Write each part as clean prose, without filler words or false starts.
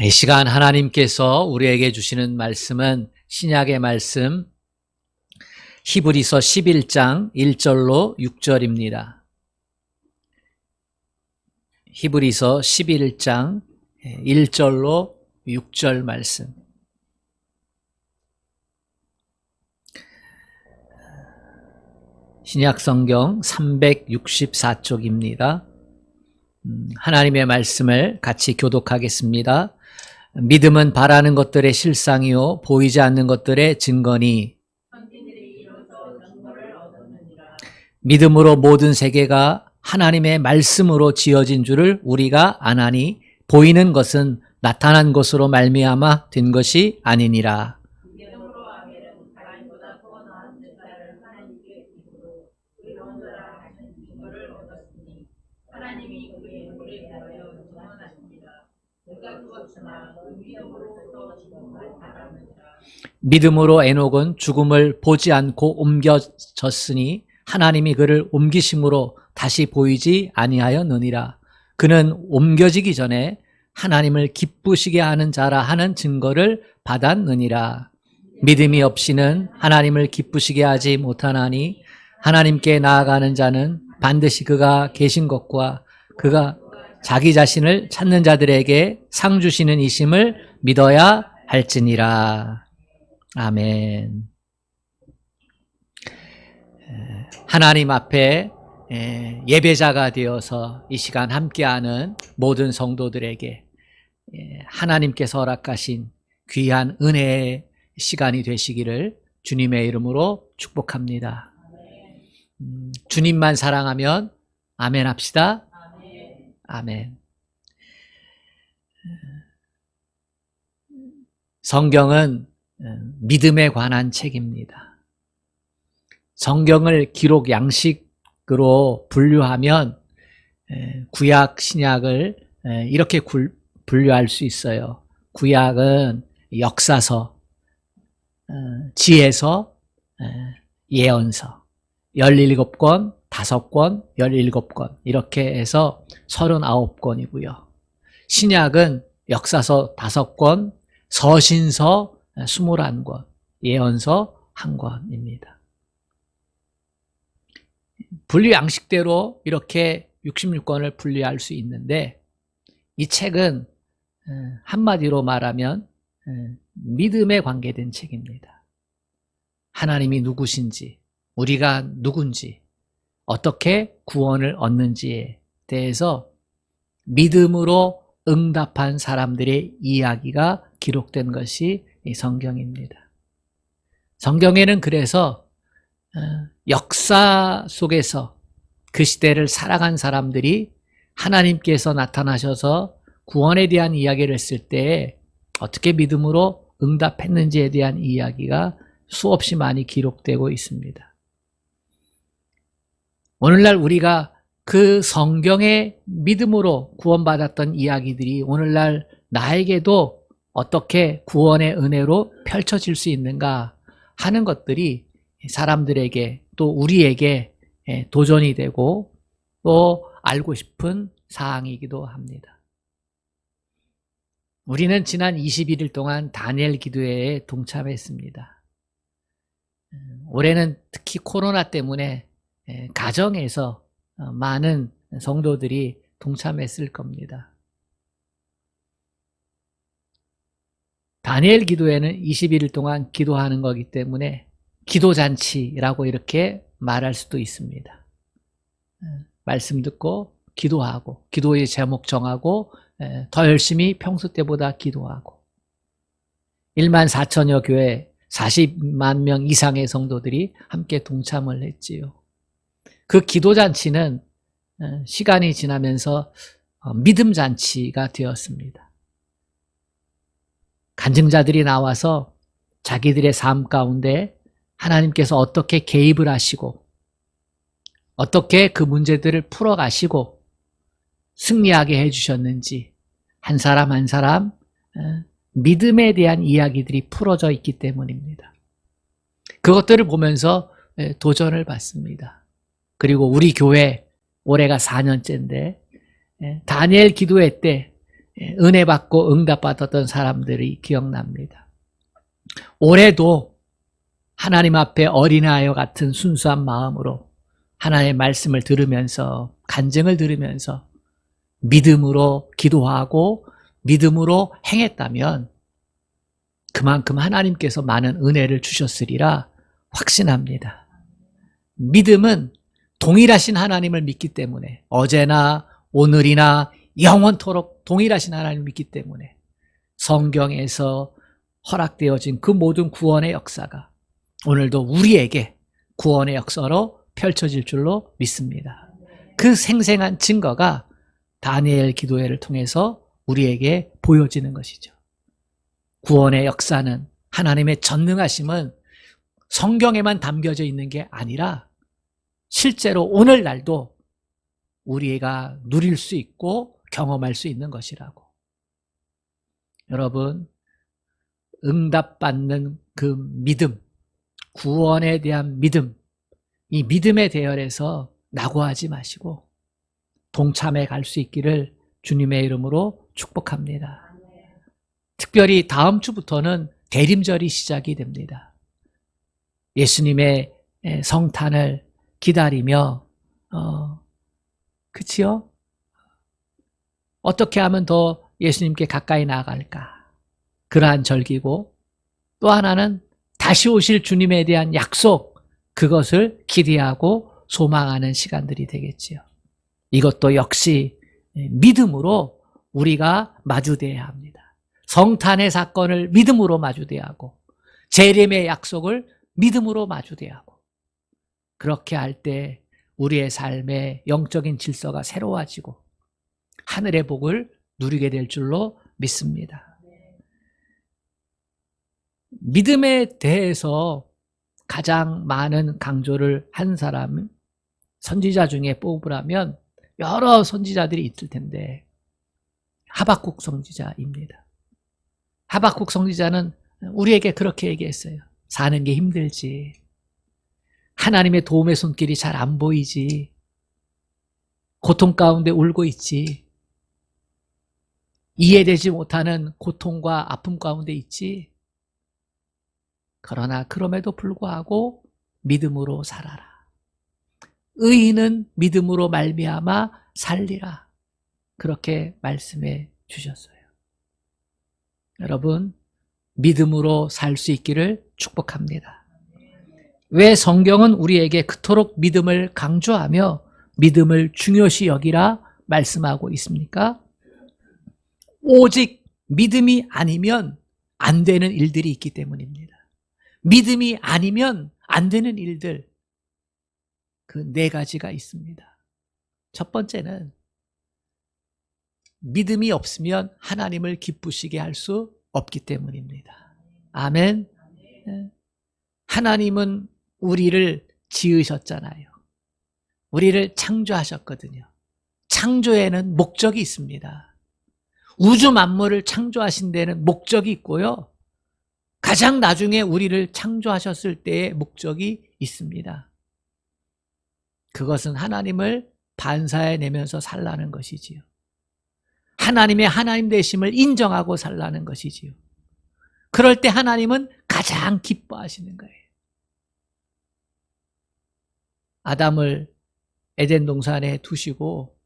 이 시간 하나님께서 우리에게 주시는 말씀은 신약의 말씀 히브리서 11장 1절로 6절입니다. 히브리서 11장 1절로 6절 말씀. 신약 성경 364쪽입니다. 하나님의 말씀을 같이 교독하겠습니다. 믿음은 바라는 것들의 실상이요 보이지 않는 것들의 증거니 믿음으로 모든 세계가 하나님의 말씀으로 지어진 줄을 우리가 아나니 보이는 것은 나타난 것으로 말미암아 된 것이 아니니라. 믿음으로 에녹은 죽음을 보지 않고 옮겨졌으니 하나님이 그를 옮기심으로 다시 보이지 아니하였느니라. 그는 옮겨지기 전에 하나님을 기쁘시게 하는 자라 하는 증거를 받았느니라. 믿음이 없이는 하나님을 기쁘시게 하지 못하나니 하나님께 나아가는 자는 반드시 그가 계신 것과 그가 자기 자신을 찾는 자들에게 상 주시는 이심을 믿어야 할지니라. 아멘. 하나님 앞에 예배자가 되어서 이 시간 함께하는 모든 성도들에게 하나님께서 허락하신 귀한 은혜의 시간이 되시기를 주님의 이름으로 축복합니다. 주님만 사랑하면 아멘 합시다. 아멘. 성경은 믿음에 관한 책입니다. 성경을 기록 양식으로 분류하면 구약, 신약을 이렇게 분류할 수 있어요. 구약은 역사서, 지혜서, 예언서, 17권, 5권, 17권 이렇게 해서 39권이고요. 신약은 역사서 5권, 서신서 21권, 예언서 1권입니다. 분류 양식대로 이렇게 66권을 분류할 수 있는데 이 책은 한마디로 말하면 믿음에 관계된 책입니다. 하나님이 누구신지, 우리가 누군지, 어떻게 구원을 얻는지에 대해서 믿음으로 응답한 사람들의 이야기가 기록된 것이 이 성경입니다. 성경에는 그래서 역사 속에서 그 시대를 살아간 사람들이 하나님께서 나타나셔서 구원에 대한 이야기를 했을 때 어떻게 믿음으로 응답했는지에 대한 이야기가 수없이 많이 기록되고 있습니다. 오늘날 우리가 그 성경의 믿음으로 구원받았던 이야기들이 오늘날 나에게도 어떻게 구원의 은혜로 펼쳐질 수 있는가 하는 것들이 사람들에게 또 우리에게 도전이 되고 또 알고 싶은 사항이기도 합니다. 우리는 지난 21일 동안 다니엘 기도회에 동참했습니다. 올해는 특히 코로나 때문에 가정에서 많은 성도들이 동참했을 겁니다. 다니엘 기도회는 21일 동안 기도하는 거기 때문에 기도잔치라고 이렇게 말할 수도 있습니다. 말씀 듣고 기도하고 기도의 제목 정하고 더 열심히 평소 때보다 기도하고 1만 4천여 교회 40만 명 이상의 성도들이 함께 동참을 했지요. 그 기도잔치는 시간이 지나면서 믿음잔치가 되었습니다. 간증자들이 나와서 자기들의 삶 가운데 하나님께서 어떻게 개입을 하시고 어떻게 그 문제들을 풀어가시고 승리하게 해주셨는지 한 사람 한 사람 믿음에 대한 이야기들이 풀어져 있기 때문입니다. 그것들을 보면서 도전을 받습니다. 그리고 우리 교회 올해가 4년째인데 다니엘 기도회 때 은혜 받고 응답받았던 사람들이 기억납니다. 올해도 하나님 앞에 어린아이와 같은 순수한 마음으로 하나님의 말씀을 들으면서 간증을 들으면서 믿음으로 기도하고 믿음으로 행했다면 그만큼 하나님께서 많은 은혜를 주셨으리라 확신합니다. 믿음은 동일하신 하나님을 믿기 때문에 어제나 오늘이나 영원토록 동일하신 하나님을 믿기 때문에 성경에서 허락되어진 그 모든 구원의 역사가 오늘도 우리에게 구원의 역사로 펼쳐질 줄로 믿습니다. 그 생생한 증거가 다니엘 기도회를 통해서 우리에게 보여지는 것이죠. 구원의 역사는 하나님의 전능하심은 성경에만 담겨져 있는 게 아니라 실제로 오늘날도 우리가 누릴 수 있고 경험할 수 있는 것이라고. 여러분, 응답받는 그 믿음, 구원에 대한 믿음, 이 믿음의 대열에서 낙오하지 마시고 동참해 갈 수 있기를 주님의 이름으로 축복합니다. 특별히 다음 주부터는 대림절이 시작이 됩니다. 예수님의 성탄을 기다리며 그치요? 어떻게 하면 더 예수님께 가까이 나아갈까? 그러한 절기고 또 하나는 다시 오실 주님에 대한 약속, 그것을 기대하고 소망하는 시간들이 되겠지요. 이것도 역시 믿음으로 우리가 마주대해야 합니다. 성탄의 사건을 믿음으로 마주대해야 하고 재림의 약속을 믿음으로 마주대해야 하고 그렇게 할 때 우리의 삶의 영적인 질서가 새로워지고 하늘의 복을 누리게 될 줄로 믿습니다. 믿음에 대해서 가장 많은 강조를 한 사람은 선지자 중에 뽑으라면 여러 선지자들이 있을 텐데 하박국 선지자입니다. 하박국 선지자는 우리에게 그렇게 얘기했어요. 사는 게 힘들지. 하나님의 도움의 손길이 잘 안 보이지. 고통 가운데 울고 있지. 이해되지 못하는 고통과 아픔 가운데 있지. 그러나 그럼에도 불구하고 믿음으로 살아라. 의인은 믿음으로 말미암아 살리라. 그렇게 말씀해 주셨어요. 여러분, 믿음으로 살 수 있기를 축복합니다. 왜 성경은 우리에게 그토록 믿음을 강조하며 믿음을 중요시 여기라 말씀하고 있습니까? 오직 믿음이 아니면 안 되는 일들이 있기 때문입니다. 믿음이 아니면 안 되는 일들, 그 4가지가 있습니다. 첫 번째는 믿음이 없으면 하나님을 기쁘시게 할 수 없기 때문입니다. 아멘. 하나님은 우리를 지으셨잖아요. 우리를 창조하셨거든요. 창조에는 목적이 있습니다. 우주 만물을 창조하신 데는 목적이 있고요. 가장 나중에 우리를 창조하셨을 때의 목적이 있습니다. 그것은 하나님을 반사해내면서 살라는 것이지요. 하나님의 하나님 되심을 인정하고 살라는 것이지요. 그럴 때 하나님은 가장 기뻐하시는 거예요. 아담을 에덴 동산에 두시고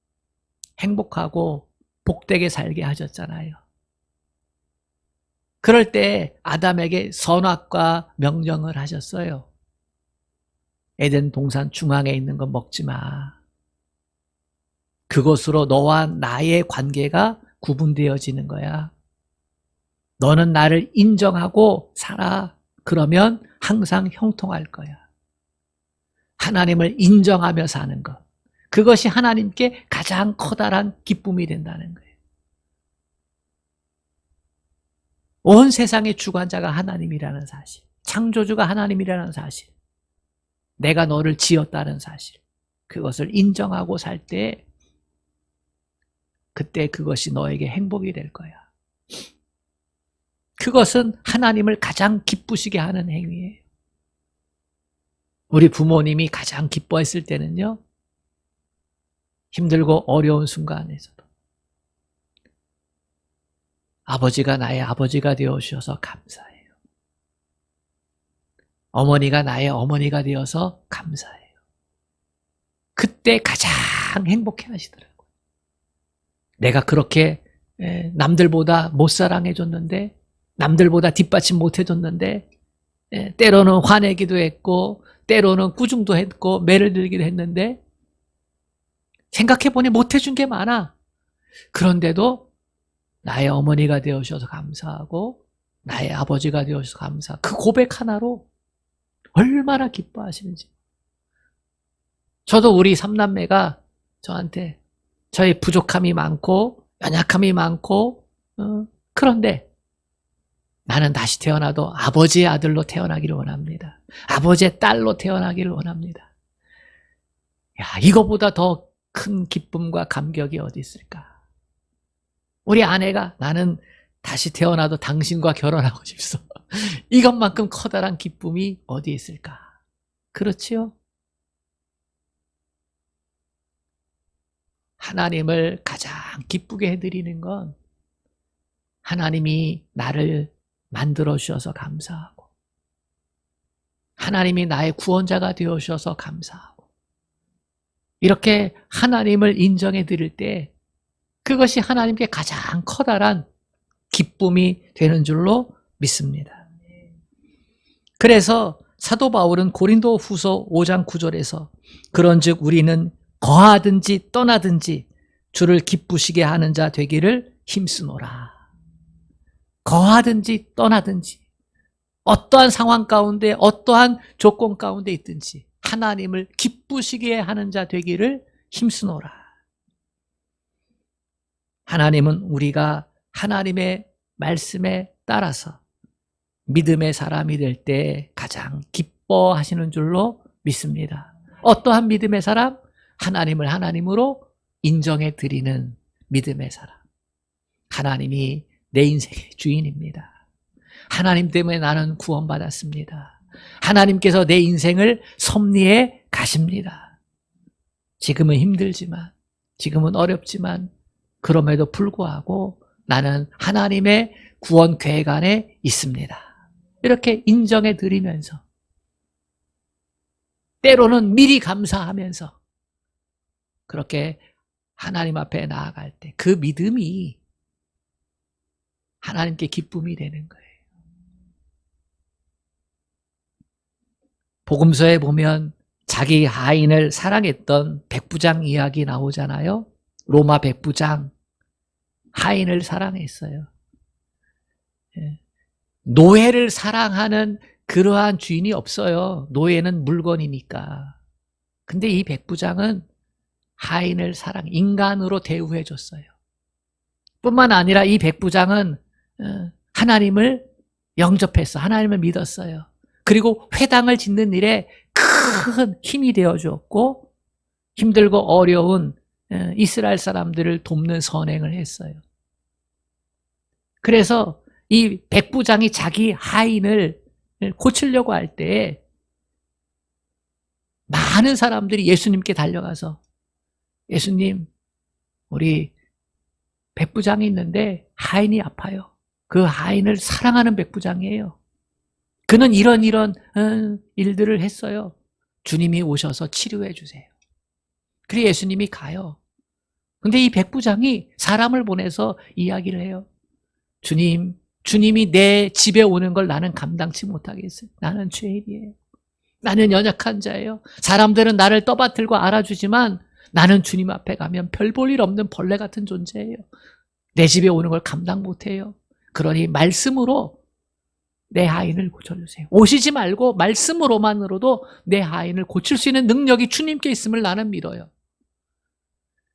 행복하고 복되게 살게 하셨잖아요. 그럴 때 아담에게 선악과 명령을 하셨어요. 에덴 동산 중앙에 있는 거 먹지 마. 그것으로 너와 나의 관계가 구분되어지는 거야. 너는 나를 인정하고 살아. 그러면 항상 형통할 거야. 하나님을 인정하며 사는 것. 그것이 하나님께 가장 커다란 기쁨이 된다는 거예요. 온 세상의 주관자가 하나님이라는 사실. 창조주가 하나님이라는 사실. 내가 너를 지었다는 사실. 그것을 인정하고 살 때 그때 그것이 너에게 행복이 될 거야. 그것은 하나님을 가장 기쁘시게 하는 행위예요. 우리 부모님이 가장 기뻐했을 때는요, 힘들고 어려운 순간에서도 아버지가 나의 아버지가 되어 주셔서 감사해요. 어머니가 나의 어머니가 되어서 감사해요. 그때 가장 행복해 하시더라고요. 내가 그렇게 남들보다 못 사랑해줬는데, 남들보다 뒷받침 못 해줬는데, 때로는 화내기도 했고, 때로는 꾸중도 했고, 매를 들기도 했는데, 생각해보니 못해준 게 많아. 그런데도 나의 어머니가 되어주셔서 감사하고, 나의 아버지가 되어주셔서 감사하고, 그 고백 하나로 얼마나 기뻐하시는지. 저도 우리 삼남매가 저한테 저의 부족함이 많고 연약함이 많고 그런데 나는 다시 태어나도 아버지의 아들로 태어나기를 원합니다. 아버지의 딸로 태어나기를 원합니다. 야, 이거보다 더 큰 기쁨과 감격이 어디 있을까? 우리 아내가 나는 다시 태어나도 당신과 결혼하고 싶소. 이것만큼 커다란 기쁨이 어디 있을까? 그렇지요? 하나님을 가장 기쁘게 해드리는 건 하나님이 나를 만들어 주셔서 감사하고, 하나님이 나의 구원자가 되어 주셔서 감사하고, 이렇게 하나님을 인정해 드릴 때 그것이 하나님께 가장 커다란 기쁨이 되는 줄로 믿습니다. 그래서 사도 바울은 고린도 후서 5장 9절에서 그런즉 우리는 거하든지 떠나든지 주를 기쁘시게 하는 자 되기를 힘쓰노라. 거하든지 떠나든지 어떠한 상황 가운데 어떠한 조건 가운데 있든지 하나님을 기쁘시게 하는 자 되기를 힘쓰노라. 하나님은 우리가 하나님의 말씀에 따라서 믿음의 사람이 될 때 가장 기뻐하시는 줄로 믿습니다. 어떠한 믿음의 사람? 하나님을 하나님으로 인정해 드리는 믿음의 사람. 하나님이 내 인생의 주인입니다. 하나님 때문에 나는 구원받았습니다. 하나님께서 내 인생을 섭리해 가십니다. 지금은 힘들지만, 지금은 어렵지만, 그럼에도 불구하고 나는 하나님의 구원 계획 안에 있습니다. 이렇게 인정해 드리면서, 때로는 미리 감사하면서 그렇게 하나님 앞에 나아갈 때 그 믿음이 하나님께 기쁨이 되는 거예요. 복음서에 보면 자기 하인을 사랑했던 백부장 이야기 나오잖아요. 로마 백부장 하인을 사랑했어요. 노예를 사랑하는 그러한 주인이 없어요. 노예는 물건이니까. 근데 이 백부장은 하인을 인간으로 대우해 줬어요. 뿐만 아니라 이 백부장은 하나님을 영접했어. 하나님을 믿었어요. 그리고 회당을 짓는 일에 큰 힘이 되어 주었고, 힘들고 어려운 이스라엘 사람들을 돕는 선행을 했어요. 그래서 이 백부장이 자기 하인을 고치려고 할 때 많은 사람들이 예수님께 달려가서, 예수님, 우리 백부장이 있는데 하인이 아파요. 그 하인을 사랑하는 백부장이에요. 그는 이런 일들을 했어요. 주님이 오셔서 치료해 주세요. 그래 예수님이 가요. 근데 이 백부장이 사람을 보내서 이야기를 해요. 주님이 내 집에 오는 걸 나는 감당치 못하겠어요. 나는 죄인이에요. 나는 연약한 자예요. 사람들은 나를 떠받들고 알아주지만 나는 주님 앞에 가면 별 볼 일 없는 벌레 같은 존재예요. 내 집에 오는 걸 감당 못해요. 그러니 말씀으로 내 하인을 고쳐주세요. 오시지 말고 말씀으로만으로도 내 하인을 고칠 수 있는 능력이 주님께 있음을 나는 믿어요.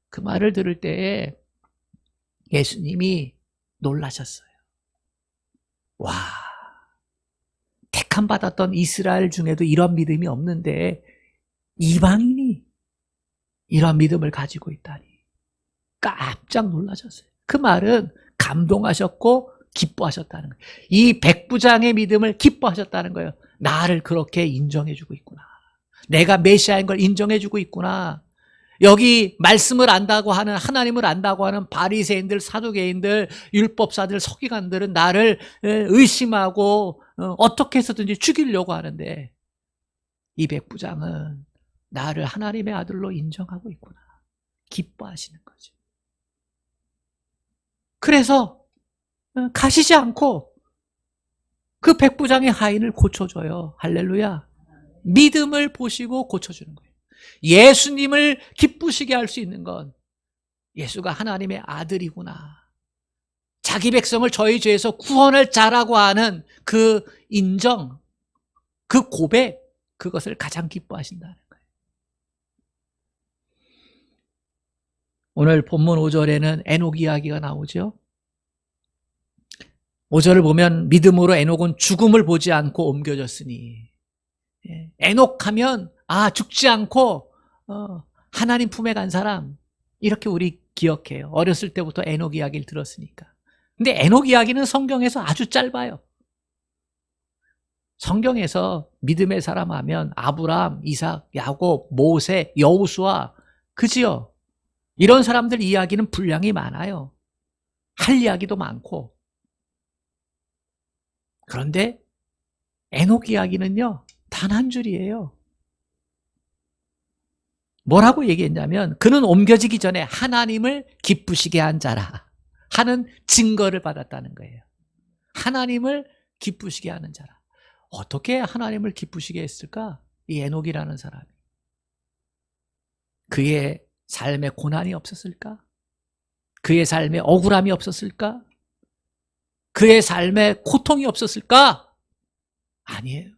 그 말을 들을 때에 예수님이 놀라셨어요. 와, 택함 받았던 이스라엘 중에도 이런 믿음이 없는데 이방인이 이런 믿음을 가지고 있다니 깜짝 놀라셨어요. 그 말은 감동하셨고 기뻐하셨다는 거예요. 이 백부장의 믿음을 기뻐하셨다는 거예요. 나를 그렇게 인정해주고 있구나. 내가 메시아인 걸 인정해주고 있구나. 여기 말씀을 안다고 하는, 하나님을 안다고 하는 바리새인들, 사두개인들, 율법사들, 서기관들은 나를 의심하고 어떻게 해서든지 죽이려고 하는데 이 백부장은 나를 하나님의 아들로 인정하고 있구나. 기뻐하시는 거죠. 그래서 가시지 않고 그 백부장의 하인을 고쳐줘요. 할렐루야. 믿음을 보시고 고쳐주는 거예요. 예수님을 기쁘시게 할 수 있는 건 예수가 하나님의 아들이구나. 자기 백성을 저희 죄에서 구원할 자라고 하는 그 인정, 그 고백, 그것을 가장 기뻐하신다는 거예요. 오늘 본문 5절에는 에녹 이야기가 나오죠. 5절을 보면 믿음으로 에녹은 죽음을 보지 않고 옮겨졌으니, 에녹하면 죽지 않고 하나님 품에 간 사람, 이렇게 우리 기억해요. 어렸을 때부터 에녹 이야기를 들었으니까. 근데 에녹 이야기는 성경에서 아주 짧아요. 성경에서 믿음의 사람 하면 아브람, 이삭, 야곱, 모세, 여호수아, 그지요? 이런 사람들 이야기는 분량이 많아요. 할 이야기도 많고. 그런데 에녹 이야기는요, 단 한 줄이에요. 뭐라고 얘기했냐면 그는 옮겨지기 전에 하나님을 기쁘시게 한 자라 하는 증거를 받았다는 거예요. 하나님을 기쁘시게 하는 자라. 어떻게 하나님을 기쁘시게 했을까? 이 에녹이라는 사람이. 그의 삶에 고난이 없었을까? 그의 삶에 억울함이 없었을까? 그의 삶에 고통이 없었을까? 아니에요.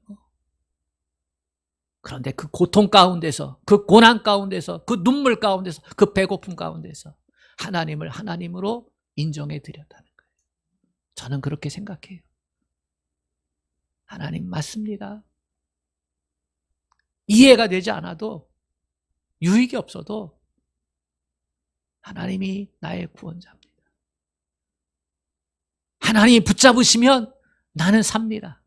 그런데 그 고통 가운데서, 그 고난 가운데서, 그 눈물 가운데서, 그 배고픔 가운데서 하나님을 하나님으로 인정해 드렸다는 거예요. 저는 그렇게 생각해요. 하나님 맞습니다. 이해가 되지 않아도, 유익이 없어도 하나님이 나의 구원자입니다. 하나님이 붙잡으시면 나는 삽니다.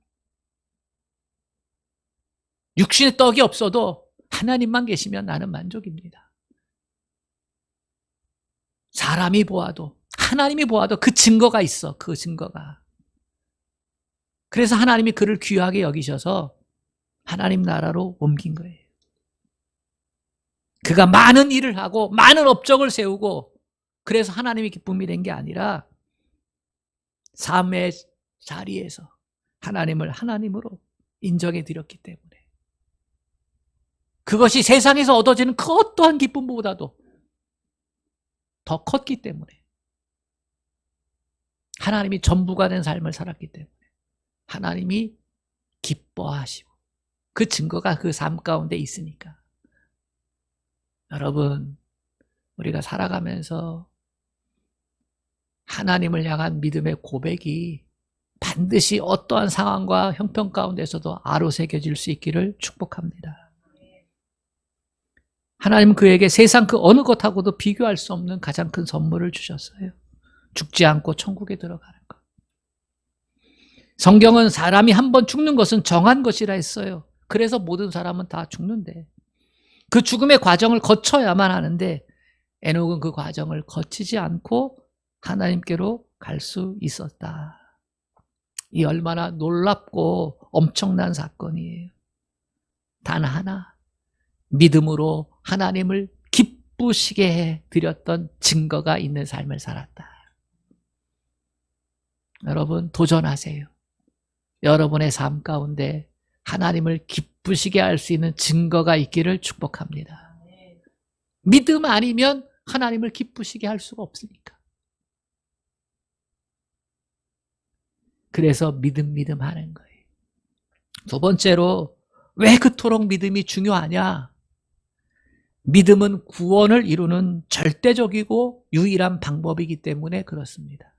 육신의 떡이 없어도 하나님만 계시면 나는 만족입니다. 사람이 보아도, 하나님이 보아도 그 증거가 있어. 그 증거가. 그래서 하나님이 그를 귀하게 여기셔서 하나님 나라로 옮긴 거예요. 그가 많은 일을 하고 많은 업적을 세우고 그래서 하나님이 기쁨이 된 게 아니라 삶의 자리에서 하나님을 하나님으로 인정해 드렸기 때문에, 그것이 세상에서 얻어지는 그 어떠한 기쁨보다도 더 컸기 때문에, 하나님이 전부가 된 삶을 살았기 때문에 하나님이 기뻐하시고 그 증거가 그 삶 가운데 있으니까. 여러분, 우리가 살아가면서 하나님을 향한 믿음의 고백이 반드시 어떠한 상황과 형편 가운데서도 아로새겨질 수 있기를 축복합니다. 하나님은 그에게 세상 그 어느 것하고도 비교할 수 없는 가장 큰 선물을 주셨어요. 죽지 않고 천국에 들어가는 것. 성경은 사람이 한 번 죽는 것은 정한 것이라 했어요. 그래서 모든 사람은 다 죽는데 그 죽음의 과정을 거쳐야만 하는데 에녹은 그 과정을 거치지 않고 하나님께로 갈 수 있었다. 이 얼마나 놀랍고 엄청난 사건이에요. 단 하나, 믿음으로 하나님을 기쁘시게 해 드렸던 증거가 있는 삶을 살았다. 여러분, 도전하세요. 여러분의 삶 가운데 하나님을 기쁘시게 할 수 있는 증거가 있기를 축복합니다. 믿음 아니면 하나님을 기쁘시게 할 수가 없으니까. 그래서 믿음 하는 거예요. 두 번째로, 왜 그토록 믿음이 중요하냐? 믿음은 구원을 이루는 절대적이고 유일한 방법이기 때문에 그렇습니다.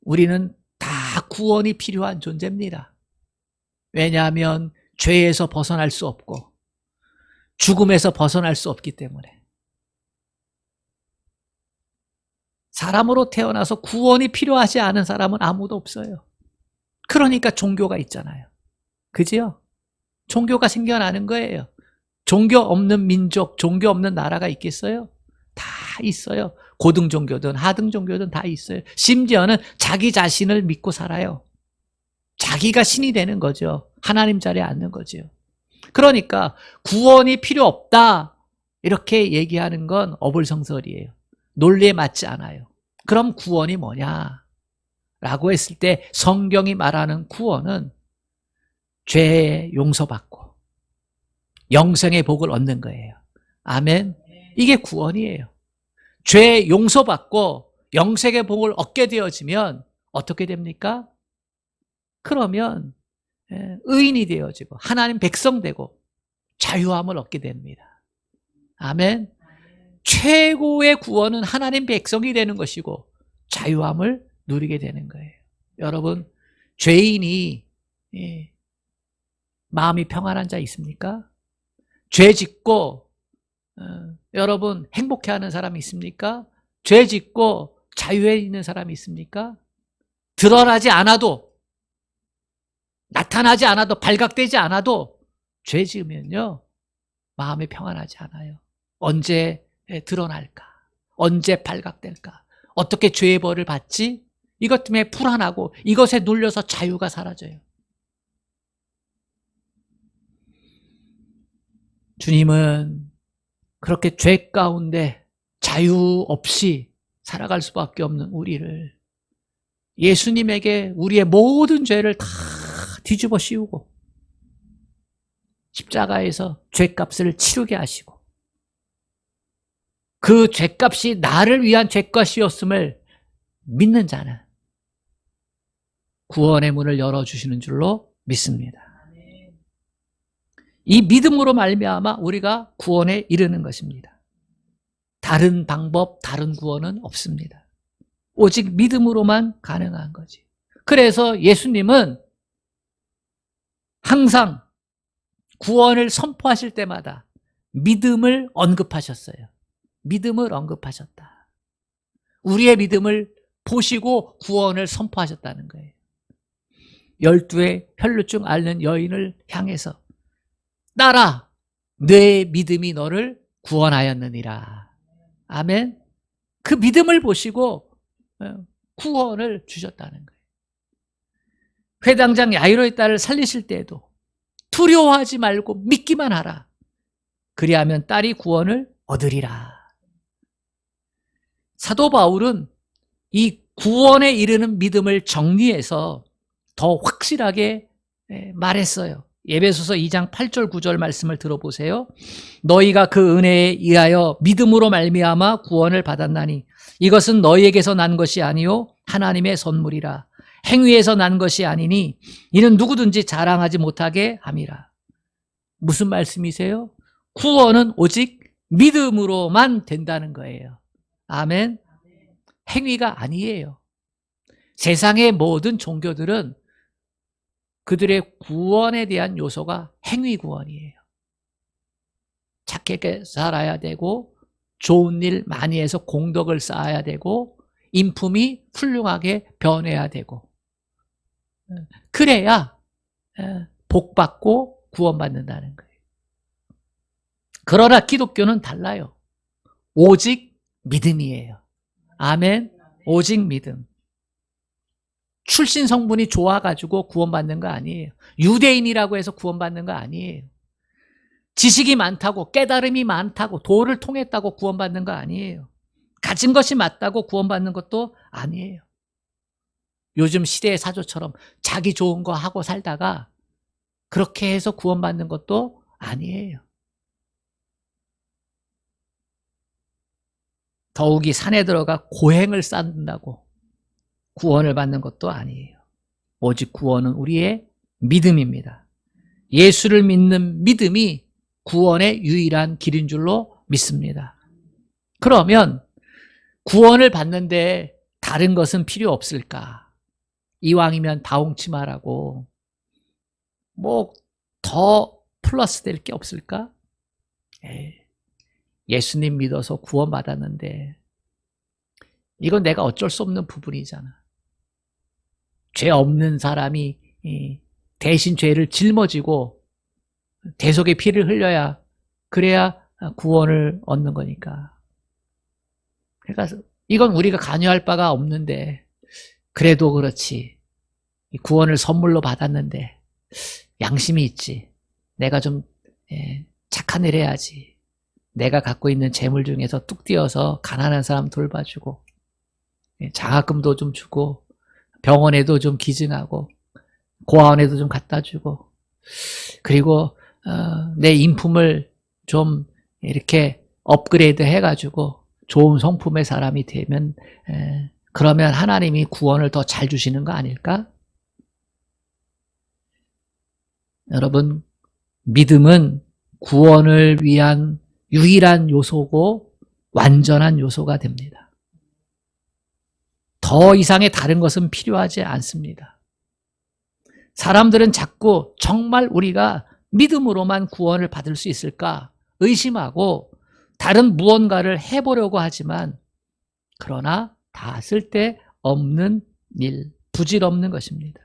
우리는 다 구원이 필요한 존재입니다. 왜냐하면 죄에서 벗어날 수 없고 죽음에서 벗어날 수 없기 때문에. 사람으로 태어나서 구원이 필요하지 않은 사람은 아무도 없어요. 그러니까 종교가 있잖아요. 그지요? 종교가 생겨나는 거예요. 종교 없는 민족, 종교 없는 나라가 있겠어요? 다 있어요. 고등 종교든 하등 종교든 다 있어요. 심지어는 자기 자신을 믿고 살아요. 자기가 신이 되는 거죠. 하나님 자리에 앉는 거죠. 그러니까 구원이 필요 없다 이렇게 얘기하는 건 어불성설이에요. 논리에 맞지 않아요. 그럼 구원이 뭐냐? 라고 했을 때 성경이 말하는 구원은 죄의 용서받고 영생의 복을 얻는 거예요. 아멘. 이게 구원이에요. 죄 용서받고 영생의 복을 얻게 되어지면 어떻게 됩니까? 그러면 의인이 되어지고 하나님 백성 되고 자유함을 얻게 됩니다. 아멘. 최고의 구원은 하나님 백성이 되는 것이고 자유함을 누리게 되는 거예요. 여러분, 죄인이 마음이 평안한 자 있습니까? 죄 짓고 여러분 행복해하는 사람이 있습니까? 죄 짓고 자유에 있는 사람이 있습니까? 드러나지 않아도, 나타나지 않아도, 발각되지 않아도 죄 지으면요 마음이 평안하지 않아요. 언제 드러날까? 언제 발각될까? 어떻게 죄의 벌을 받지? 이것 때문에 불안하고 이것에 눌려서 자유가 사라져요. 주님은 그렇게 죄 가운데 자유 없이 살아갈 수밖에 없는 우리를 예수님에게 우리의 모든 죄를 다 뒤집어 씌우고 십자가에서 죄값을 치르게 하시고 그 죄값이 나를 위한 죄값이었음을 믿는 자는 구원의 문을 열어주시는 줄로 믿습니다. 이 믿음으로 말미암아 우리가 구원에 이르는 것입니다. 다른 방법, 다른 구원은 없습니다. 오직 믿음으로만 가능한 거지. 그래서 예수님은 항상 구원을 선포하실 때마다 믿음을 언급하셨어요. 믿음을 언급하셨다. 우리의 믿음을 보시고 구원을 선포하셨다는 거예요. 12의 혈루증 앓는 여인을 향해서 따라 내 믿음이 너를 구원하였느니라. 아멘. 그 믿음을 보시고 구원을 주셨다는 거예요. 회당장 야이로의 딸을 살리실 때에도 두려워하지 말고 믿기만 하라. 그리하면 딸이 구원을 얻으리라. 사도 바울은 이 구원에 이르는 믿음을 정리해서 더 확실하게 말했어요. 에베소서 2장 8절 9절 말씀을 들어보세요. 너희가 그 은혜에 의하여 믿음으로 말미암아 구원을 받았나니 이것은 너희에게서 난 것이 아니요 하나님의 선물이라. 행위에서 난 것이 아니니 이는 누구든지 자랑하지 못하게 함이라. 무슨 말씀이세요? 구원은 오직 믿음으로만 된다는 거예요. 아멘. 행위가 아니에요. 세상의 모든 종교들은 그들의 구원에 대한 요소가 행위 구원이에요. 착하게 살아야 되고 좋은 일 많이 해서 공덕을 쌓아야 되고 인품이 훌륭하게 변해야 되고 그래야 복받고 구원받는다는 거예요. 그러나 기독교는 달라요. 오직 믿음이에요. 아멘. 오직 믿음. 출신 성분이 좋아가지고 구원받는 거 아니에요. 유대인이라고 해서 구원받는 거 아니에요. 지식이 많다고 깨달음이 많다고 도를 통했다고 구원받는 거 아니에요. 가진 것이 맞다고 구원받는 것도 아니에요. 요즘 시대의 사조처럼 자기 좋은 거 하고 살다가 그렇게 해서 구원받는 것도 아니에요. 더욱이 산에 들어가 고행을 쌓는다고 구원을 받는 것도 아니에요. 오직 구원은 우리의 믿음입니다. 예수를 믿는 믿음이 구원의 유일한 길인 줄로 믿습니다. 그러면 구원을 받는데 다른 것은 필요 없을까? 이왕이면 다홍치마라고 뭐 더 플러스 될 게 없을까? 예수님 믿어서 구원받았는데 이건 내가 어쩔 수 없는 부분이잖아. 죄 없는 사람이 대신 죄를 짊어지고 대속의 피를 흘려야 그래야 구원을 얻는 거니까. 그러니까 이건 우리가 관여할 바가 없는데 그래도 그렇지. 구원을 선물로 받았는데 양심이 있지. 내가 좀 착한 일 해야지. 내가 갖고 있는 재물 중에서 뚝 띄어서 가난한 사람 돌봐주고 장학금도 좀 주고 병원에도 좀 기증하고 고아원에도 좀 갖다 주고 그리고 내 인품을 좀 이렇게 업그레이드 해가지고 좋은 성품의 사람이 되면 그러면 하나님이 구원을 더 잘 주시는 거 아닐까? 여러분, 믿음은 구원을 위한 유일한 요소고 완전한 요소가 됩니다. 더 이상의 다른 것은 필요하지 않습니다. 사람들은 자꾸 정말 우리가 믿음으로만 구원을 받을 수 있을까 의심하고 다른 무언가를 해보려고 하지만 그러나 다 쓸데없는 일, 부질없는 것입니다.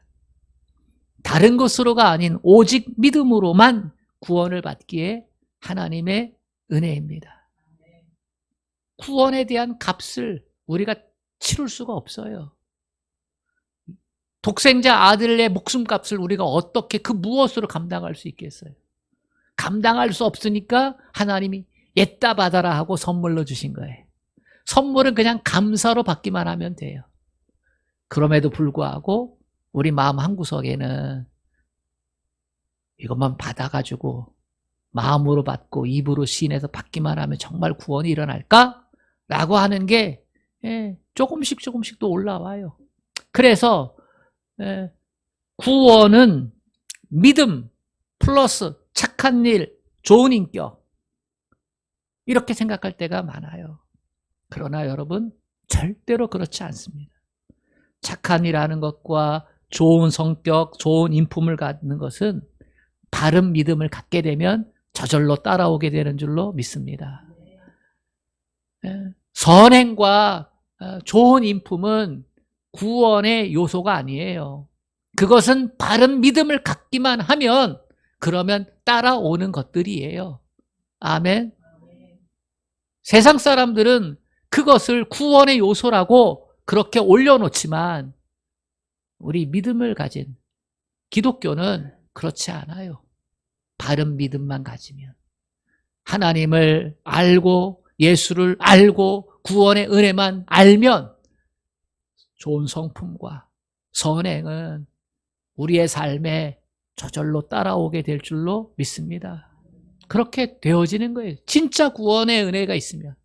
다른 것으로가 아닌 오직 믿음으로만 구원을 받기에 하나님의 은혜입니다. 구원에 대한 값을 우리가 치룰 수가 없어요. 독생자 아들의 목숨값을 우리가 어떻게 그 무엇으로 감당할 수 있겠어요? 감당할 수 없으니까 하나님이 옛다 받아라 하고 선물로 주신 거예요. 선물은 그냥 감사로 받기만 하면 돼요. 그럼에도 불구하고 우리 마음 한구석에는 이것만 받아가지고 마음으로 받고 입으로 시인해서 받기만 하면 정말 구원이 일어날까? 라고 하는 게 조금씩 또 올라와요. 그래서 구원은 믿음 플러스 착한 일, 좋은 인격 이렇게 생각할 때가 많아요. 그러나 여러분 절대로 그렇지 않습니다. 착한 일 하는 것과 좋은 성격, 좋은 인품을 갖는 것은 바른 믿음을 갖게 되면 저절로 따라오게 되는 줄로 믿습니다. 선행과 좋은 인품은 구원의 요소가 아니에요. 그것은 바른 믿음을 갖기만 하면 그러면 따라오는 것들이에요. 아멘. 세상 사람들은 그것을 구원의 요소라고 그렇게 올려놓지만 우리 믿음을 가진 기독교는 그렇지 않아요. 바른 믿음만 가지면 하나님을 알고 예수를 알고 구원의 은혜만 알면 좋은 성품과 선행은 우리의 삶에 저절로 따라오게 될 줄로 믿습니다. 그렇게 되어지는 거예요. 진짜 구원의 은혜가 있으면.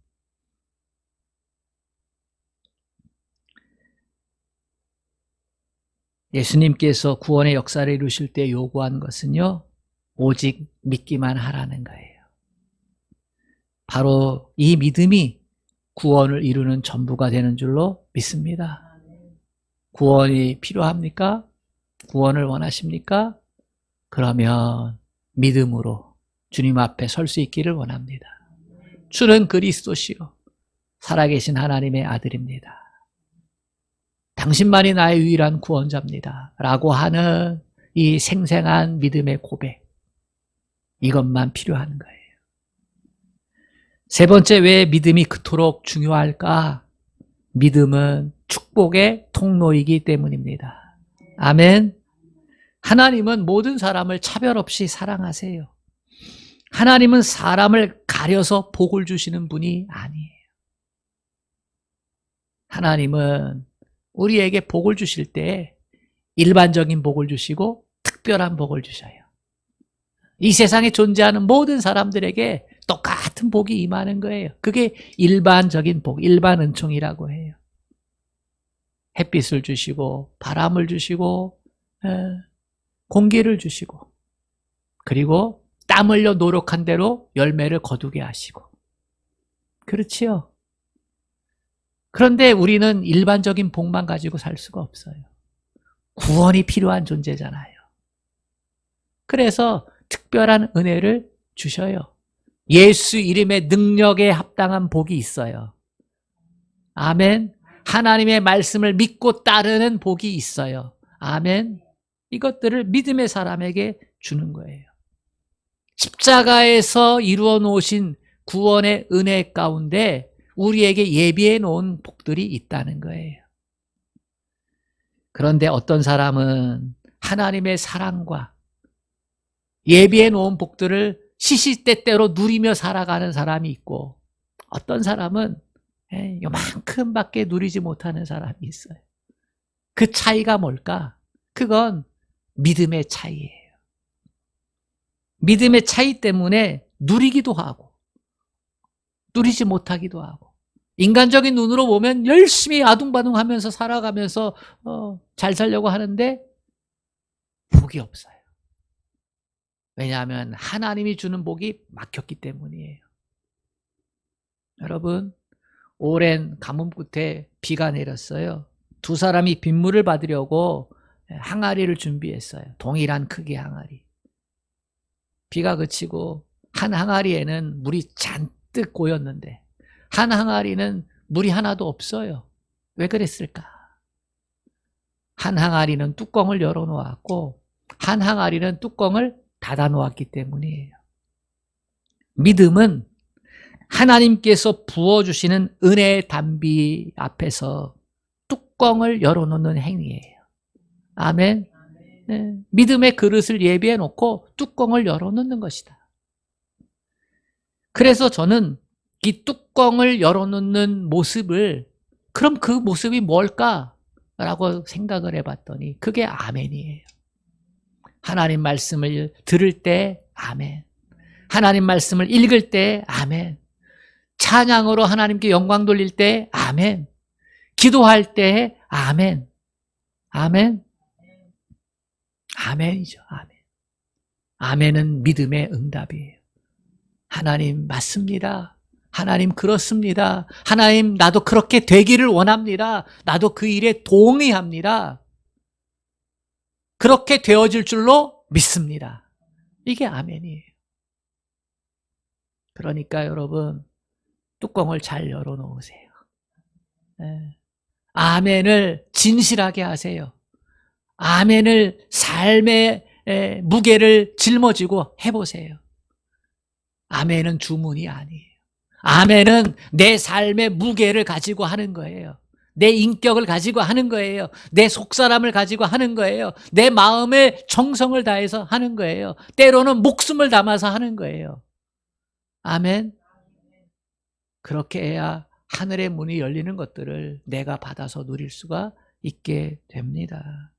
예수님께서 구원의 역사를 이루실 때 요구한 것은요, 오직 믿기만 하라는 거예요. 바로 이 믿음이 구원을 이루는 전부가 되는 줄로 믿습니다. 구원이 필요합니까? 구원을 원하십니까? 그러면 믿음으로 주님 앞에 설 수 있기를 원합니다. 주는 그리스도시요 살아계신 하나님의 아들입니다. 당신만이 나의 유일한 구원자입니다. 라고 하는 이 생생한 믿음의 고백, 이것만 필요한 거예요. 세 번째, 왜 믿음이 그토록 중요할까? 믿음은 축복의 통로이기 때문입니다. 아멘. 하나님은 모든 사람을 차별 없이 사랑하세요. 하나님은 사람을 가려서 복을 주시는 분이 아니에요. 하나님은 우리에게 복을 주실 때 일반적인 복을 주시고 특별한 복을 주셔요. 이 세상에 존재하는 모든 사람들에게 똑같은 복이 임하는 거예요. 그게 일반적인 복, 일반 은총이라고 해요. 햇빛을 주시고 바람을 주시고 공기를 주시고 그리고 땀 흘려 노력한 대로 열매를 거두게 하시고 그렇지요. 그런데 우리는 일반적인 복만 가지고 살 수가 없어요. 구원이 필요한 존재잖아요. 그래서 특별한 은혜를 주셔요. 예수 이름의 능력에 합당한 복이 있어요. 아멘. 하나님의 말씀을 믿고 따르는 복이 있어요. 아멘. 이것들을 믿음의 사람에게 주는 거예요. 십자가에서 이루어 놓으신 구원의 은혜 가운데 우리에게 예비해 놓은 복들이 있다는 거예요. 그런데 어떤 사람은 하나님의 사랑과 예비해 놓은 복들을 시시때때로 누리며 살아가는 사람이 있고, 어떤 사람은 요만큼밖에 누리지 못하는 사람이 있어요. 그 차이가 뭘까? 그건 믿음의 차이예요. 믿음의 차이 때문에 누리기도 하고 누리지 못하기도 하고, 인간적인 눈으로 보면 열심히 아둥바둥하면서 살아가면서 잘 살려고 하는데 복이 없어요. 왜냐하면 하나님이 주는 복이 막혔기 때문이에요. 여러분, 오랜 가뭄 끝에 비가 내렸어요. 두 사람이 빗물을 받으려고 항아리를 준비했어요. 동일한 크기의 항아리. 비가 그치고 한 항아리에는 물이 잔뜩 고였는데 한 항아리는 물이 하나도 없어요. 왜 그랬을까? 한 항아리는 뚜껑을 열어놓았고 한 항아리는 뚜껑을 닫아놓았기 때문이에요. 믿음은 하나님께서 부어주시는 은혜의 담비 앞에서 뚜껑을 열어놓는 행위예요. 아멘. 네. 믿음의 그릇을 예비해 놓고 뚜껑을 열어놓는 것이다. 그래서 저는 이 뚜껑을 열어놓는 모습을, 그럼 그 모습이 뭘까라고 생각을 해봤더니 그게 아멘이에요. 하나님 말씀을 들을 때 아멘, 하나님 말씀을 읽을 때 아멘, 찬양으로 하나님께 영광 돌릴 때 아멘, 기도할 때 아멘. 아멘. 아멘이죠. 아멘. 아멘은 믿음의 응답이에요. 하나님 맞습니다. 하나님 그렇습니다. 하나님 나도 그렇게 되기를 원합니다. 나도 그 일에 동의합니다. 그렇게 되어질 줄로 믿습니다. 이게 아멘이에요. 그러니까 여러분, 뚜껑을 잘 열어놓으세요. 네. 아멘을 진실하게 하세요. 아멘을 삶의 무게를 짊어지고 해보세요. 아멘은 주문이 아니에요. 아멘은 내 삶의 무게를 가지고 하는 거예요. 내 인격을 가지고 하는 거예요. 내 속사람을 가지고 하는 거예요. 내 마음의 정성을 다해서 하는 거예요. 때로는 목숨을 담아서 하는 거예요. 아멘. 그렇게 해야 하늘의 문이 열리는 것들을 내가 받아서 누릴 수가 있게 됩니다.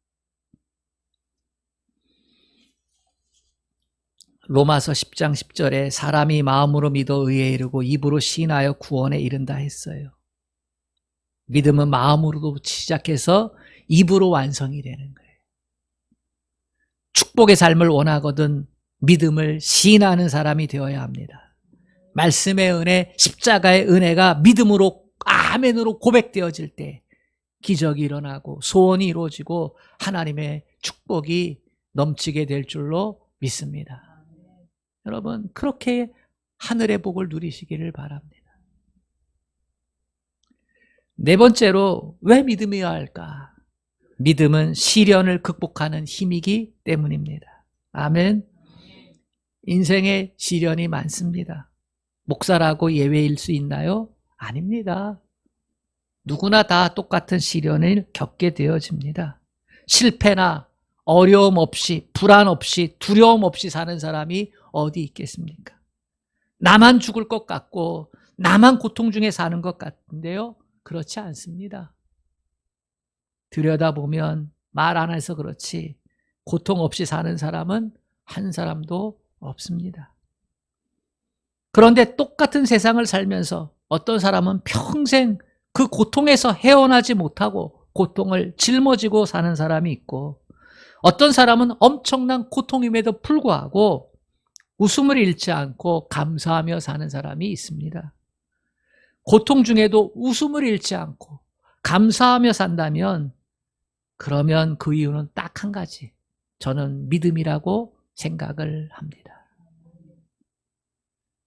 로마서 10장 10절에 사람이 마음으로 믿어 의에 이르고 입으로 시인하여 구원에 이른다 했어요. 믿음은 마음으로도 시작해서 입으로 완성이 되는 거예요. 축복의 삶을 원하거든 믿음을 시인하는 사람이 되어야 합니다. 말씀의 은혜, 십자가의 은혜가 믿음으로, 아멘으로 고백되어질 때 기적이 일어나고 소원이 이루어지고 하나님의 축복이 넘치게 될 줄로 믿습니다. 여러분, 그렇게 하늘의 복을 누리시기를 바랍니다. 네 번째로, 왜 믿음이어야 할까? 믿음은 시련을 극복하는 힘이기 때문입니다. 아멘. 인생에 시련이 많습니다. 목사라고 예외일 수 있나요? 아닙니다. 누구나 다 똑같은 시련을 겪게 되어집니다. 실패나 어려움 없이, 불안 없이, 두려움 없이 사는 사람이 어디 있겠습니까? 나만 죽을 것 같고 나만 고통 중에 사는 것 같은데요, 그렇지 않습니다. 들여다보면 말 안 해서 그렇지 고통 없이 사는 사람은 한 사람도 없습니다. 그런데 똑같은 세상을 살면서 어떤 사람은 평생 그 고통에서 헤어나지 못하고 고통을 짊어지고 사는 사람이 있고, 어떤 사람은 엄청난 고통임에도 불구하고 웃음을 잃지 않고 감사하며 사는 사람이 있습니다. 고통 중에도 웃음을 잃지 않고 감사하며 산다면, 그러면 그 이유는 딱 한 가지, 저는 믿음이라고 생각을 합니다.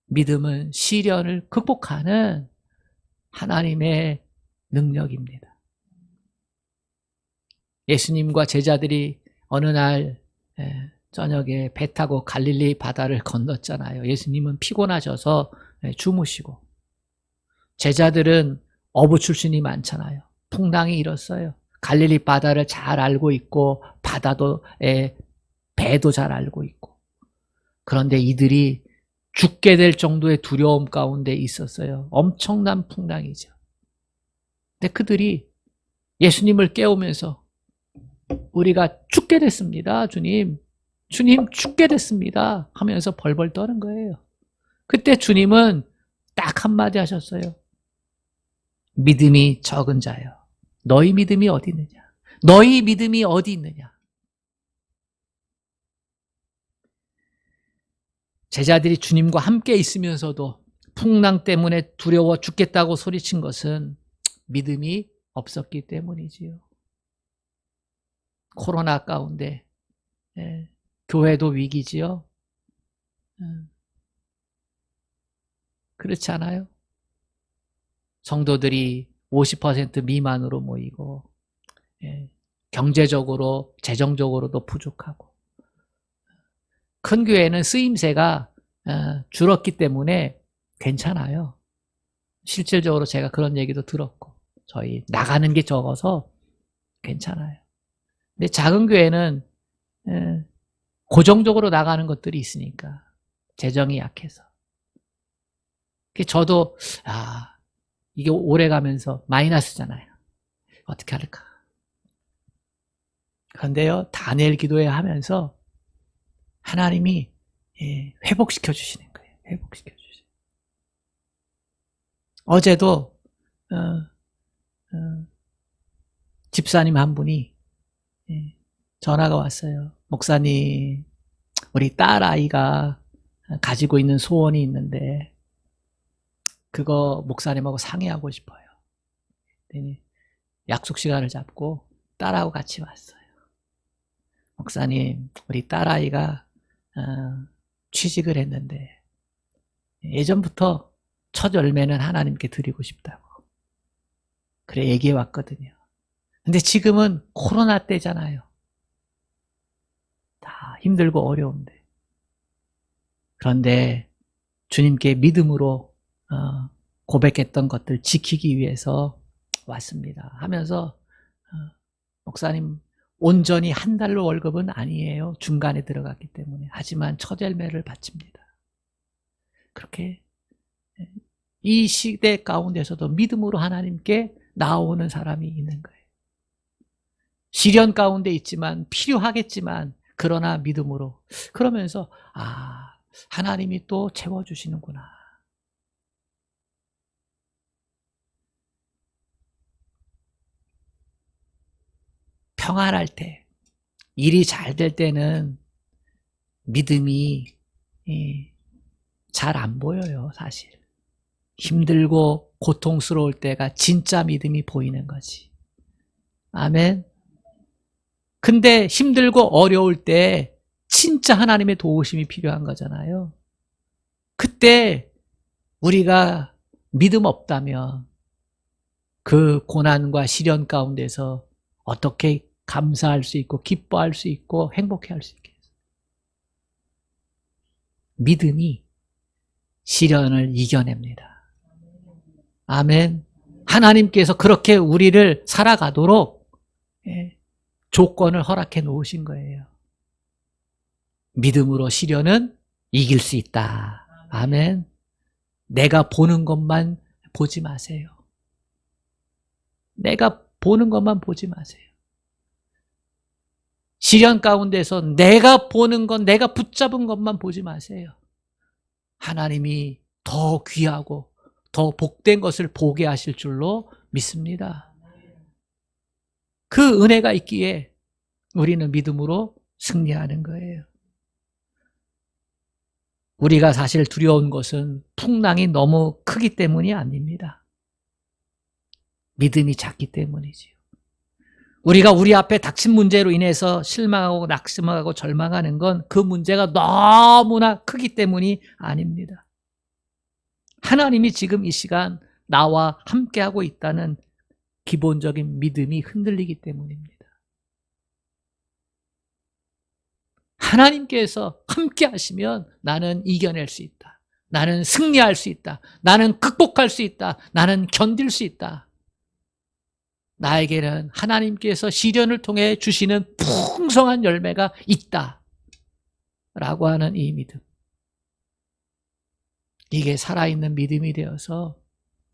믿음은 시련을 극복하는 하나님의 능력입니다. 예수님과 제자들이 어느 날 저녁에 배 타고 갈릴리 바다를 건넜잖아요. 예수님은 피곤하셔서 주무시고, 제자들은 어부 출신이 많잖아요. 풍랑이 일었어요. 갈릴리 바다를 잘 알고 있고 바다도 배도 잘 알고 있고, 그런데 이들이 죽게 될 정도의 두려움 가운데 있었어요. 엄청난 풍랑이죠. 근데 그들이 예수님을 깨우면서 우리가 죽게 됐습니다. 주님 죽게 됐습니다 하면서 벌벌 떠는 거예요. 그때 주님은 딱 한마디 하셨어요. 믿음이 적은 자여, 너희 믿음이 어디 있느냐? 너희 믿음이 어디 있느냐? 제자들이 주님과 함께 있으면서도 풍랑 때문에 두려워 죽겠다고 소리친 것은 믿음이 없었기 때문이지요. 코로나 가운데 교회도 위기지요. 그렇지 않아요? 성도들이 50% 미만으로 모이고, 경제적으로, 재정적으로도 부족하고, 큰 교회는 쓰임새가 줄었기 때문에 괜찮아요. 실질적으로 제가 그런 얘기도 들었고, 저희 나가는 게 적어서 괜찮아요. 근데 작은 교회는 고정적으로 나가는 것들이 있으니까, 재정이 약해서. 저도 이게 오래 가면서 마이너스잖아요. 어떻게 할까? 그런데요, 다니엘 기도회 하면서 하나님이 회복시켜 주시는 거예요. 회복시켜 주시는. 어제도 집사님 한 분이 전화가 왔어요. 목사님, 우리 딸 아이가 가지고 있는 소원이 있는데 그거 목사님하고 상의하고 싶어요. 약속 시간을 잡고 딸하고 같이 왔어요. 목사님, 우리 딸아이가 취직을 했는데 예전부터 첫 열매는 하나님께 드리고 싶다고 그래 얘기해 왔거든요. 근데 지금은 코로나 때잖아요. 다 힘들고 어려운데, 그런데 주님께 믿음으로 고백했던 것들 지키기 위해서 왔습니다 하면서, 목사님 온전히 한 달로 월급은 아니에요. 중간에 들어갔기 때문에. 하지만 첫 열매를 바칩니다. 그렇게 이 시대 가운데서도 믿음으로 하나님께 나오는 사람이 있는 거예요. 시련 가운데 있지만 필요하겠지만 그러나 믿음으로, 그러면서 하나님이 또 채워주시는구나. 평안할 때, 일이 잘 될 때는 믿음이 잘 안 보여요. 사실 힘들고 고통스러울 때가 진짜 믿음이 보이는 거지. 아멘. 근데 힘들고 어려울 때 진짜 하나님의 도우심이 필요한 거잖아요. 그때 우리가 믿음 없다면 그 고난과 시련 가운데서 어떻게 감사할 수 있고 기뻐할 수 있고 행복해할 수 있겠어요? 믿음이 시련을 이겨냅니다. 아멘. 하나님께서 그렇게 우리를 살아가도록 조건을 허락해 놓으신 거예요. 믿음으로 시련은 이길 수 있다. 아멘. 내가 보는 것만 보지 마세요. 내가 보는 것만 보지 마세요. 시련 가운데서 내가 보는 것, 내가 붙잡은 것만 보지 마세요. 하나님이 더 귀하고 더 복된 것을 보게 하실 줄로 믿습니다. 그 은혜가 있기에 우리는 믿음으로 승리하는 거예요. 우리가 사실 두려운 것은 풍랑이 너무 크기 때문이 아닙니다. 믿음이 작기 때문이지요. 우리가 우리 앞에 닥친 문제로 인해서 실망하고 낙심하고 절망하는 건 그 문제가 너무나 크기 때문이 아닙니다. 하나님이 지금 이 시간 나와 함께하고 있다는 기본적인 믿음이 흔들리기 때문입니다. 하나님께서 함께 하시면 나는 이겨낼 수 있다. 나는 승리할 수 있다. 나는 극복할 수 있다. 나는 견딜 수 있다. 나에게는 하나님께서 시련을 통해 주시는 풍성한 열매가 있다. 라고 하는 이 믿음. 이게 살아있는 믿음이 되어서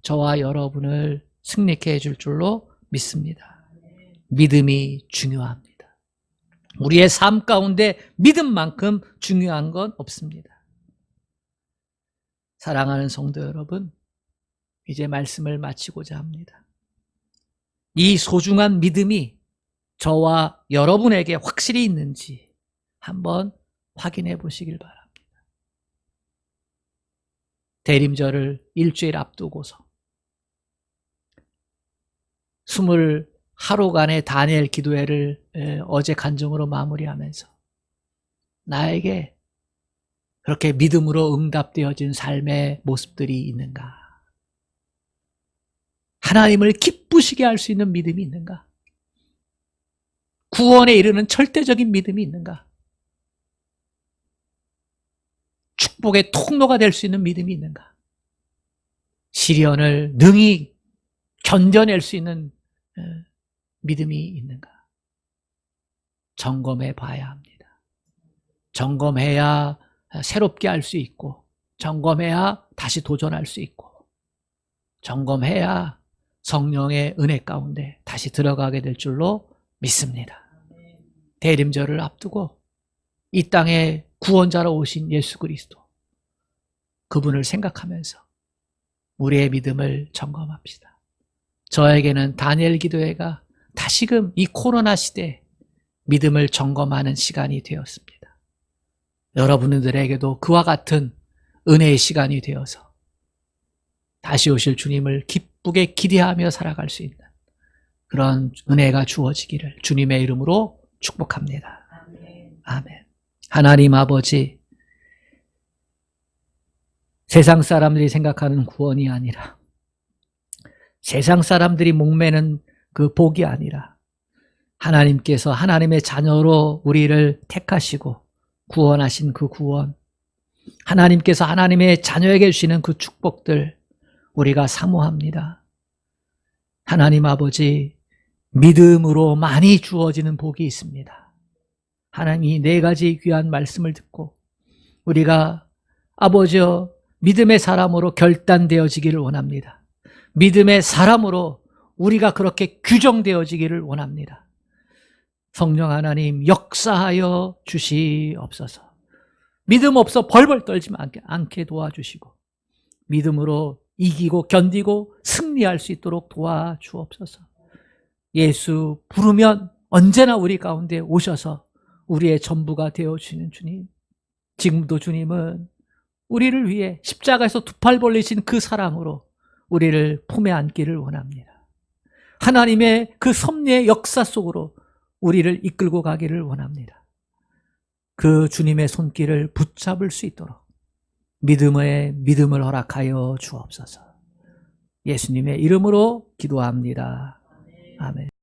저와 여러분을 승리케 해줄 줄로 믿습니다. 믿음이 중요합니다. 우리의 삶 가운데 믿음만큼 중요한 건 없습니다. 사랑하는 성도 여러분, 이제 말씀을 마치고자 합니다. 이 소중한 믿음이 저와 여러분에게 확실히 있는지 한번 확인해 보시길 바랍니다. 대림절을 일주일 앞두고서 21하루간의 다니엘 기도회를 어제 간증으로 마무리하면서 나에게 그렇게 믿음으로 응답되어진 삶의 모습들이 있는가? 하나님을 기쁘시게 할 수 있는 믿음이 있는가? 구원에 이르는 절대적인 믿음이 있는가? 축복의 통로가 될 수 있는 믿음이 있는가? 시련을 능히 견뎌낼 수 있는 믿음이 있는가? 점검해 봐야 합니다. 점검해야 새롭게 할 수 있고, 점검해야 다시 도전할 수 있고, 점검해야 성령의 은혜 가운데 다시 들어가게 될 줄로 믿습니다. 대림절을 앞두고 이 땅에 구원자로 오신 예수 그리스도, 그분을 생각하면서 우리의 믿음을 점검합시다. 저에게는 다니엘 기도회가 다시금 이 코로나 시대에 믿음을 점검하는 시간이 되었습니다. 여러분들에게도 그와 같은 은혜의 시간이 되어서 다시 오실 주님을 기쁘게 기대하며 살아갈 수 있는 그런 은혜가 주어지기를 주님의 이름으로 축복합니다. 아멘. 하나님 아버지, 세상 사람들이 생각하는 구원이 아니라, 세상 사람들이 목매는 그 복이 아니라, 하나님께서 하나님의 자녀로 우리를 택하시고 구원하신 그 구원, 하나님께서 하나님의 자녀에게 주시는 그 축복들 우리가 사모합니다. 하나님 아버지, 믿음으로 많이 주어지는 복이 있습니다. 하나님이 4가지 귀한 말씀을 듣고 우리가 아버지여 믿음의 사람으로 결단되어지기를 원합니다. 믿음의 사람으로 우리가 그렇게 규정되어지기를 원합니다. 성령 하나님 역사하여 주시옵소서. 믿음 없어 벌벌 떨지 않게 도와주시고 믿음으로 이기고 견디고 승리할 수 있도록 도와주옵소서. 예수 부르면 언제나 우리 가운데 오셔서 우리의 전부가 되어주시는 주님, 지금도 주님은 우리를 위해 십자가에서 두 팔 벌리신 그 사랑으로 우리를 품에 안기를 원합니다. 하나님의 그 섭리의 역사 속으로 우리를 이끌고 가기를 원합니다. 그 주님의 손길을 붙잡을 수 있도록 믿음을 허락하여 주옵소서. 예수님의 이름으로 기도합니다. 아멘.